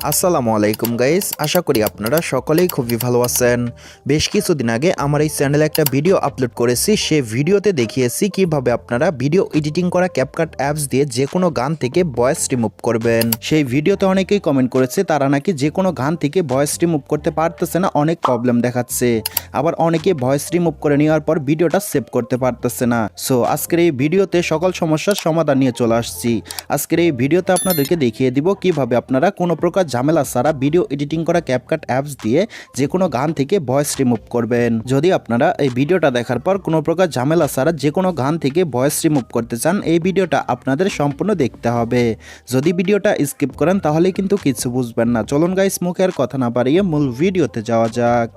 আসসালামু আলাইকুম গাইস, আশা করি আপনারা সকলেই খুবই ভালো আছেন। বেশ কিছুদিন আগে আমার এই চ্যানেলে একটা ভিডিও আপলোড করেছি। সেই ভিডিওতে দেখিয়েছি কিভাবে আপনারা ভিডিও এডিটিং করা ক্যাপকাট অ্যাপস দিয়ে যে কোনো গান থেকে ভয়েস রিমুভ করবেন। সেই ভিডিওতে অনেকেই কমেন্ট করেছে তারা নাকি যে কোনো গান থেকে ভয়েস রিমুভ করতে পারতেছে না, অনেক প্রবলেম দেখাচ্ছে। আবার অনেকে ভয়েস রিমুভ করে নেওয়ার পর ভিডিওটা সেভ করতে পারতেছে না। সো আজকের এই ভিডিওতে সকল সমস্যার সমাধান নিয়ে চলে আসছি। আজকের এই ভিডিওতে আপনাদেরকে দেখিয়ে দিব কিভাবে আপনারা কোনো প্রকার ঝামেলা ছাড়া ভিডিও এডিটিং করা ক্যাপকাট অ্যাপস দিয়ে যে কোনো গান থেকে ভয়েস রিমুভ করবেন। যদি আপনারা এই ভিডিওটা দেখার পর কোনো প্রকার ঝামেলা ছাড়া যে কোনো গান থেকে ভয়েস রিমুভ করতে চান, এই ভিডিওটা আপনাদের সম্পূর্ণ দেখতে হবে। যদি ভিডিওটা স্কিপ করেন তাহলে কিন্তু কিছু বুঝবেন না। চলুন গাইস, মুখের কথা না বাড়িয়ে মূল ভিডিওতে যাওয়া যাক।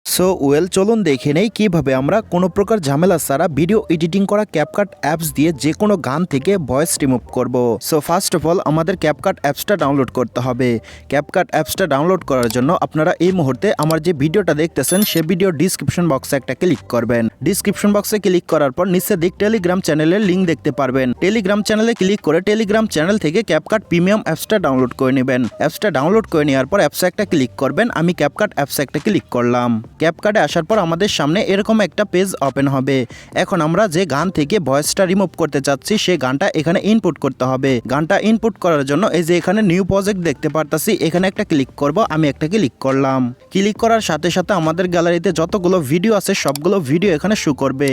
সো চলুন দেখে নেই কিভাবে আমরা কোনো প্রকার ঝামেলা ছাড়া ভিডিও এডিটিং করা ক্যাপকাট অ্যাপস দিয়ে যে কোনো গান থেকে ভয়েস রিমুভ করব। সো ফার্স্ট অফ অল আমাদের ক্যাপকাট অ্যাপসটা ডাউনলোড করতে হবে। ক্যাপকাট অ্যাপসটা ডাউনলোড করার জন্য আপনারা এই মুহূর্তে আমার যে ভিডিওটা দেখতেছেন সে ভিডিও ডিসক্রিপশন বক্সে একটা ক্লিক করবেন। ডিসক্রিপশন বক্সে ক্লিক করার পর নিচে দিক টেলিগ্রাম চ্যানেলের লিঙ্ক দেখতে পারবেন। টেলিগ্রাম চ্যানেলে ক্লিক করে টেলিগ্রাম চ্যানেল থেকে ক্যাপকাট প্রিমিয়াম অ্যাপসটা ডাউনলোড করে নেবেন। অ্যাপসটা ডাউনলোড করে নেওয়ার পর অ্যাপসে একটা ক্লিক করবেন। আমি ক্যাপকাট অ্যাপসে একটা ক্লিক করলাম। ক্যাপকাটে আসার পর আমাদের সামনে এরকম একটা পেজ ওপেন হবে। এখন আমরা যে গান থেকে ভয়েসটা রিমুভ করতে চাচ্ছি সেই গানটা এখানে ইনপুট করতে হবে। গানটা ইনপুট করার জন্য এই যে এখানে নিউ প্রজেক্ট দেখতে পারতাছি, এখানে একটা ক্লিক করব। আমি একটা ক্লিক করলাম। ক্লিক করার সাথে সাথে আমাদের গ্যালারিতে যতগুলো ভিডিও আছে সবগুলো ভিডিও এখানে শো করবে।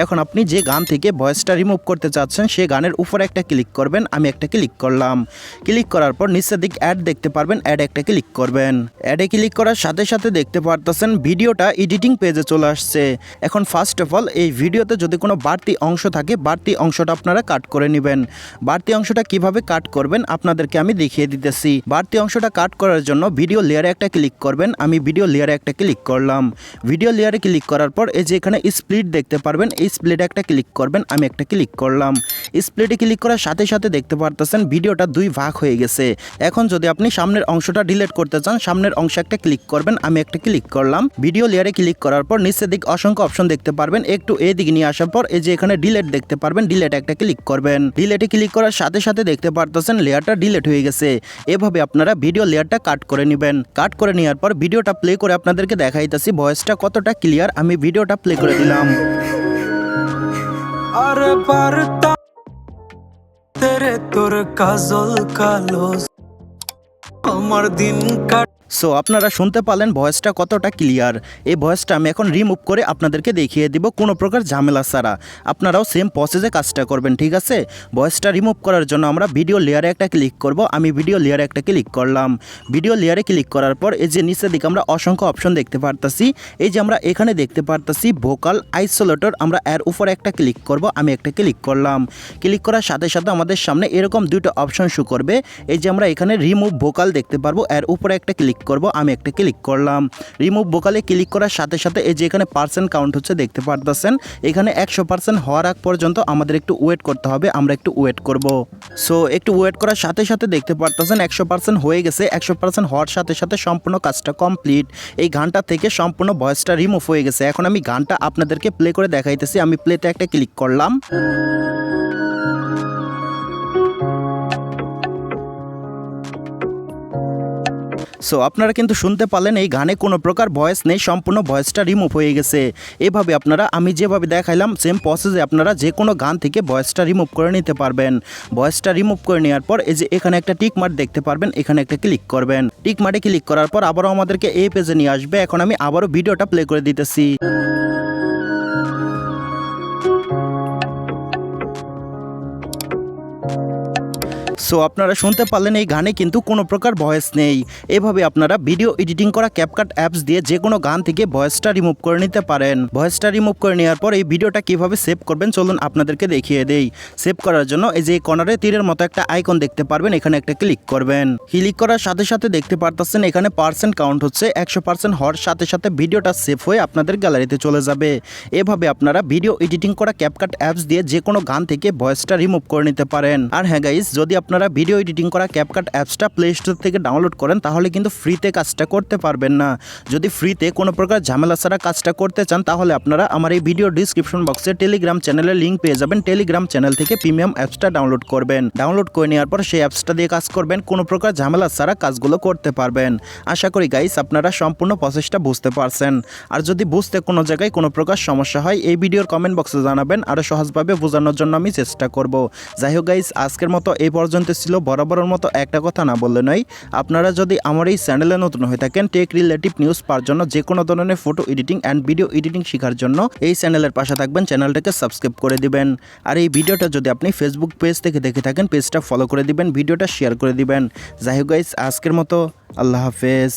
এখন আপনি যে গান থেকে ভয়েসটা রিমুভ করতে চাচ্ছেন সেই গানের উপরে একটা ক্লিক করবেন। আমি একটা ক্লিক করলাম। ক্লিক করার পর নিচের দিক অ্যাড দেখতে পারবেন, অ্যাড একটা ক্লিক করবেন। অ্যাডে ক্লিক করার সাথে সাথে দেখতে পারতেছেন ভিডিওটা এডিটিং পেজে চলে আসছে। এখন ফার্স্ট অফ অল এই ভিডিওতে যদি কোনো বাড়তি অংশ থাকে, বাড়তি অংশটা আপনারা কাট করে নেবেন। বাড়তি অংশটা কিভাবে কাট করবেন আপনাদেরকে আমি দেখিয়ে দিতেছি। বাড়তি অংশটা কাট করার জন্য ভিডিও লেয়ারে একটা ক্লিক করবেন। আমি ভিডিও লেয়ারে একটা ক্লিক করলাম। ভিডিও লেয়ারে ক্লিক করার পর এই যে এখানে স্প্লিট দেখতে পারবেন, এই স্প্লিটে একটা ক্লিক করবেন। আমি একটা ক্লিক করলাম। স্প্লিটে ক্লিক করার সাথে সাথে দেখতে পারতেছেন ভিডিওটা দুই ভাগ হয়ে গেছে। এখন যদি আপনি সামনের অংশটা ডিলিট করতে চান, সামনের অংশে একটা ক্লিক করবেন। আমি একটা ক্লিক করলাম। ভিডিও লেয়ারে ক্লিক করার পর নিচের দিক অসংখ্য অপশন দেখতে পারবেন। একটু এদিকে নিয়ে আসার পর এই যে এখানে ডিলিট দেখতে পারবেন, ডিলিট একটা ক্লিক করবেন। ডিলিটে ক্লিক করার সাথে সাথে দেখতে পারতেছেন লেয়ারটা ডিলিট হয়ে গেছে। এভাবে আপনারা ভিডিও লেয়ারটা কাট করে নেবেন। কাট করে নেওয়ার পর ভিডিওটা প্লে করে আপনাদেরকে দেখাইতেছি ভয়েসটা কতটা ক্লিয়ার। আমি ভিডিওটা প্লে করে দিলাম। আরে বারটা তেরে তোর কাজল কালো আমার দিন কাট। সো আপনারা শুনতে পারলেন ভয়েসটা কতটা ক্লিয়ার। এই ভয়েসটা আমি এখন রিমুভ করে আপনাদেরকে দেখিয়ে দিব কোনো প্রকার ঝামেলা ছাড়া। আপনারাও সেম প্রসেসে কাজটা করবেন, ঠিক আছে? ভয়েসটা রিমুভ করার জন্য আমরা ভিডিও লেয়ারে একটা ক্লিক করব। আমি ভিডিও লেয়ারে একটা ক্লিক করলাম। ভিডিও লেয়ারে ক্লিক করার পর এই যে নিচের দিকে আমরা অসংখ্য অপশন দেখতে পারতাছি। এই যে আমরা এখানে দেখতে পারতাছি ভোকাল আইসোলেটর, আমরা এর উপরে একটা ক্লিক করব। আমি একটা ক্লিক করলাম। ক্লিক করার সাথে সাথে আমাদের সামনে এরকম দুটো অপশন শো করবে। এই যে আমরা এখানে রিমুভ ভোকাল দেখতে পারবো, এর উপরে একটা ক্লিক করব। আমি একটা ক্লিক করলাম। রিমুভ ভোকালে ক্লিক করার সাথে সাথে এই যে এখানে পার্সেন্ট কাউন্ট হচ্ছে দেখতে পারতেছেন। এখানে 100% হওয়ার আগ পর্যন্ত আমাদের একটু ওয়েট করতে হবে। আমরা একটু ওয়েট করব। সো একটু ওয়েট করার সাথে সাথে দেখতে পারতেছেন 100% হয়ে গেছে। 100% হওয়ার সাথে সাথে সম্পূর্ণ কাজটা কমপ্লিট। এই গানটা থেকে সম্পূর্ণ ভয়েসটা রিমুভ হয়ে গেছে। এখন আমি গানটা আপনাদেরকে প্লে করে দেখাইতেছি। আমি প্লেতে একটা ক্লিক করলাম। সো আপনারা কিন্তু শুনতে পারলেন এই গানে কোনো প্রকার ভয়েস নেই, সম্পূর্ণ ভয়েসটা রিমুভ হয়ে গেছে। এভাবে আপনারা আমি যেভাবে দেখাইলাম সেম প্রসেসে আপনারা যে কোনো গান থেকে ভয়েসটা রিমুভ করে নিতে পারবেন। ভয়েসটা রিমুভ করে নেওয়ার পর এই যে এখানে একটা টিক মার্ক দেখতে পারবেন, এখানে একটা ক্লিক করবেন। টিক মার্কে ক্লিক করার পর আবারও আমাদেরকে এই পেজে নিয়ে আসবে। এখন আমি আবারও ভিডিওটা প্লে করে দিতেছি। সো আপনারা শুনতে পারলেন এই গানে কিন্তু কোনো প্রকার ভয়েস নেই। এভাবে আপনারা ভিডিও এডিটিং করা ক্যাপকাট অ্যাপস দিয়ে যে কোনো গান থেকে ভয়েসটা রিমুভ করে নিতে পারেন। ভয়েসটা রিমুভ করে নেওয়ার পর এই ভিডিওটা কিভাবে সেভ করবেন চলুন আপনাদেরকে দেখিয়ে দেই। সেভ করার জন্য এই যে কর্নারে তীরের মতো একটা আইকন দেখতে পারবেন, এখানে একটা ক্লিক করবেন। ক্লিক করার সাথে সাথে দেখতে পারতেছেন এখানে পার্সেন্ট কাউন্ট হচ্ছে। 100% হওয়ার সাথে সাথে ভিডিওটা সেভ হয়ে আপনাদের গ্যালারিতে চলে যাবে। এভাবে আপনারা ভিডিও এডিটিং করা ক্যাপকাট অ্যাপস দিয়ে যে কোনো গান থেকে ভয়েসটা রিমুভ করে নিতে পারেন। আর হ্যাঁ গাইস, যদি আপনারা আপনারা ভিডিও এডিটিং করা ক্যাপকাট অ্যাপসটা প্লে স্টোর থেকে ডাউনলোড করেন তাহলে কিন্তু ফ্রিতে কাজটা করতে পারবেন না। যদি ফ্রিতে কোনো প্রকার ঝামেলা ছাড়া কাজটা করতে চান তাহলে আপনারা আমার এই ভিডিও ডিসক্রিপশন বক্সে টেলিগ্রাম চ্যানেলের লিঙ্ক পেয়ে যাবেন। টেলিগ্রাম চ্যানেল থেকে প্রিমিয়াম অ্যাপসটা ডাউনলোড করবেন। ডাউনলোড করে নেওয়ার পর সেই অ্যাপসটা দিয়ে কাজ করবেন, কোনো প্রকার ঝামেলা ছাড়া কাজগুলো করতে পারবেন। আশা করি গাইস আপনারা সম্পূর্ণ প্রসেসটা বুঝতে পারছেন। আর যদি বুঝতে কোনো জায়গায় কোনো প্রকার সমস্যা হয় এই ভিডিওর কমেন্ট বক্সে জানাবেন, আরও সহজভাবে বোঝানোর জন্য আমি চেষ্টা করব। যাই হোক গাইস, আজকের মতো এই পর্যন্ত ছিল। বরাবরের মতো একটা কথা না বললে নয়, আপনারা যদি আমার এই চ্যানেলে নতুন হয়ে থাকেন টেক রিলেটিভ নিউজ পাওয়ার জন্য, যে কোনো ধরনের photo editing and video editing শেখার জন্য এই চ্যানেলের পাশে থাকবেন, চ্যানেলটাকে সাবস্ক্রাইব করে দিবেন। আর এই ভিডিওটা যদি আপনি ফেসবুক পেজ থেকে দেখে থাকেন পেজটা ফলো করে দিবেন, ভিডিওটা শেয়ার করে দিবেন। যাই হোক গাইস, আজকের মতো আল্লাহ হাফেজ।